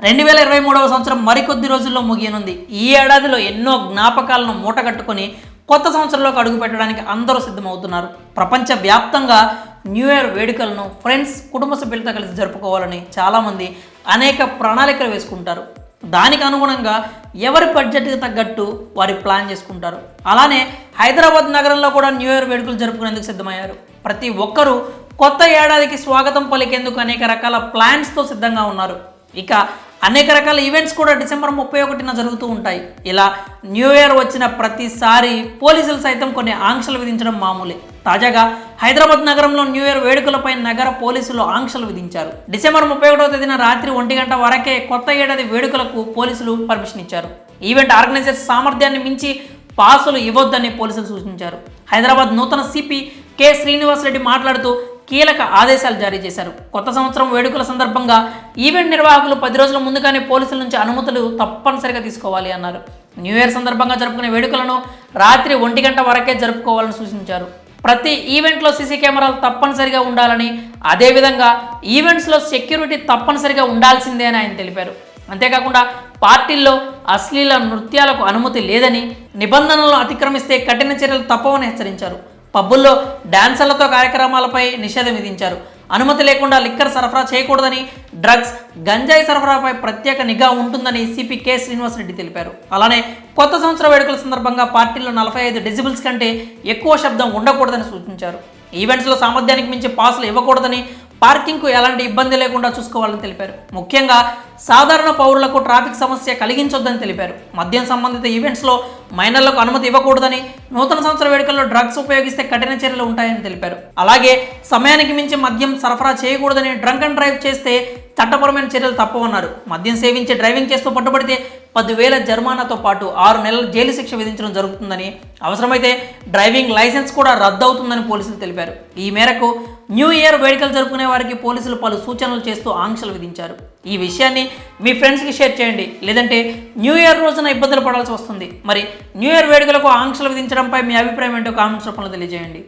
2023వ సంవత్సరం మరికొద్ది రోజుల్లో ముగియనుంది. ఈ ఏడాదిలో ఎన్నో జ్ఞాపకాలను మూటగట్టుకొని కొత్త సంవత్సరంలోకి అడుగు పెట్టడానికి అందరూ సిద్ధమవుతున్నారు. ప్రపంచవ్యాప్తంగా న్యూ ఇయర్ వేడుకలను ఫ్రెండ్స్, కుటుంబ సభ్యులతో కలిసి జరుపుకోవాలని చాలామంది అనేక ప్రణాళికలు వేసుకుంటారు. దానికి అనుగుణంగా ఎవరి బడ్జెట్కి తగ్గట్టు వారి ప్లాన్ చేసుకుంటారు. అలానే హైదరాబాద్ నగరంలో కూడా న్యూ ఇయర్ వేడుకలు జరుపుకునేందుకు సిద్ధమయ్యారు. ప్రతి ఒక్కరూ కొత్త ఏడాదికి స్వాగతం పలికేందుకు అనేక రకాల ప్లాన్స్తో సిద్ధంగా ఉన్నారు. ఇక అనేక రకాల ఈవెంట్స్ కూడా డిసెంబర్ 31న జరుగుతూ ఉంటాయి. ఇలా న్యూ ఇయర్ వచ్చిన ప్రతిసారి పోలీసులు సైతం కొన్ని ఆంక్షలు విధించడం మామూలే. తాజాగా హైదరాబాద్ నగరంలో న్యూ ఇయర్ వేడుకలపై నగర పోలీసులు ఆంక్షలు విధించారు. డిసెంబర్ 31వ తేదీన రాత్రి 1 గంట వరకే కొత్త ఏడాది వేడుకలకు పోలీసులు పర్మిషన్ ఇచ్చారు. ఈవెంట్ ఆర్గనైజర్స్ సామర్థ్యాన్ని మించి పాసులు ఇవ్వొద్దని పోలీసులు సూచించారు. హైదరాబాద్ నూతన సిపి కె శ్రీనివాస్ రెడ్డి మాట్లాడుతూ కీలక ఆదేశాలు జారీ చేశారు. కొత్త సంవత్సరం వేడుకల సందర్భంగా ఈవెంట్ నిర్వాహకులు 10 రోజుల ముందుగానే పోలీసుల నుంచి అనుమతులు తప్పనిసరిగా తీసుకోవాలి అన్నారు. న్యూ ఇయర్ సందర్భంగా జరుపుకునే వేడుకలను రాత్రి 1 గంట వరకే జరుపుకోవాలని సూచించారు. ప్రతి ఈవెంట్లో సీసీ కెమెరాలు తప్పనిసరిగా ఉండాలని, అదేవిధంగా ఈవెంట్స్లో సెక్యూరిటీ తప్పనిసరిగా ఉండాల్సిందే అని ఆయన తెలిపారు. అంతేకాకుండా పార్టీల్లో అశ్లీల నృత్యాలకు అనుమతి లేదని, నిబంధనలను అతిక్రమిస్తే కఠిన చర్యలు తప్పవని హెచ్చరించారు. పబ్బుల్లో డాన్సర్లతో కార్యక్రమాలపై నిషేధం విధించారు. అనుమతి లేకుండా లిక్కర్ సరఫరా చేయకూడదని, డ్రగ్స్, గంజాయి సరఫరాపై ప్రత్యేక నిఘా ఉంటుందని సిపి కె శ్రీనివాస్ రెడ్డి తెలిపారు. అలానే కొత్త సంవత్సర వేడుకల సందర్భంగా పార్టీలో 45 డెసిబుల్స్ కంటే ఎక్కువ శబ్దం ఉండకూడదని సూచించారు. ఈవెంట్స్లో సామర్థ్యానికి మించి పాసులు ఇవ్వకూడదని, పార్కింగ్కు ఎలాంటి ఇబ్బంది లేకుండా చూసుకోవాలని తెలిపారు. ముఖ్యంగా సాధారణ పౌరులకు ట్రాఫిక్ సమస్య కలిగించొద్దని తెలిపారు. మద్యం సంబంధిత ఈవెంట్స్లో మైనర్లకు అనుమతి ఇవ్వకూడదని, నూతన సంవత్సర వేడుకల్లో డ్రగ్స్ ఉపయోగిస్తే కఠిన చర్యలు ఉంటాయని తెలిపారు. అలాగే సమయానికి మించి మద్యం సరఫరా చేయకూడదని, డ్రంక్ అండ్ డ్రైవ్ చేస్తే చట్టపరమైన చర్యలు తప్పవన్నారు. మద్యం సేవించి డ్రైవింగ్ చేస్తూ పట్టుబడితే 10,000 జరిమానాతో పాటు 6 నెలల జైలు శిక్ష విధించడం జరుగుతుందని, అవసరమైతే డ్రైవింగ్ లైసెన్స్ కూడా రద్దవుతుందని పోలీసులు తెలిపారు. ఈ మేరకు న్యూ ఇయర్ వేడుకలు జరుపుకునే వారికి పోలీసులు పలు సూచనలు చేస్తూ ఆంక్షలు విధించారు. ఈ విషయాన్ని మీ ఫ్రెండ్స్కి షేర్ చేయండి, లేదంటే న్యూ ఇయర్ రోజున ఇబ్బందులు పడాల్సి వస్తుంది. మరి న్యూ ఇయర్ వేడుకలకు ఆంక్షలు విధించడంపై మీ అభిప్రాయం ఏంటో కామెంట్స్ రూపంలో తెలియజేయండి.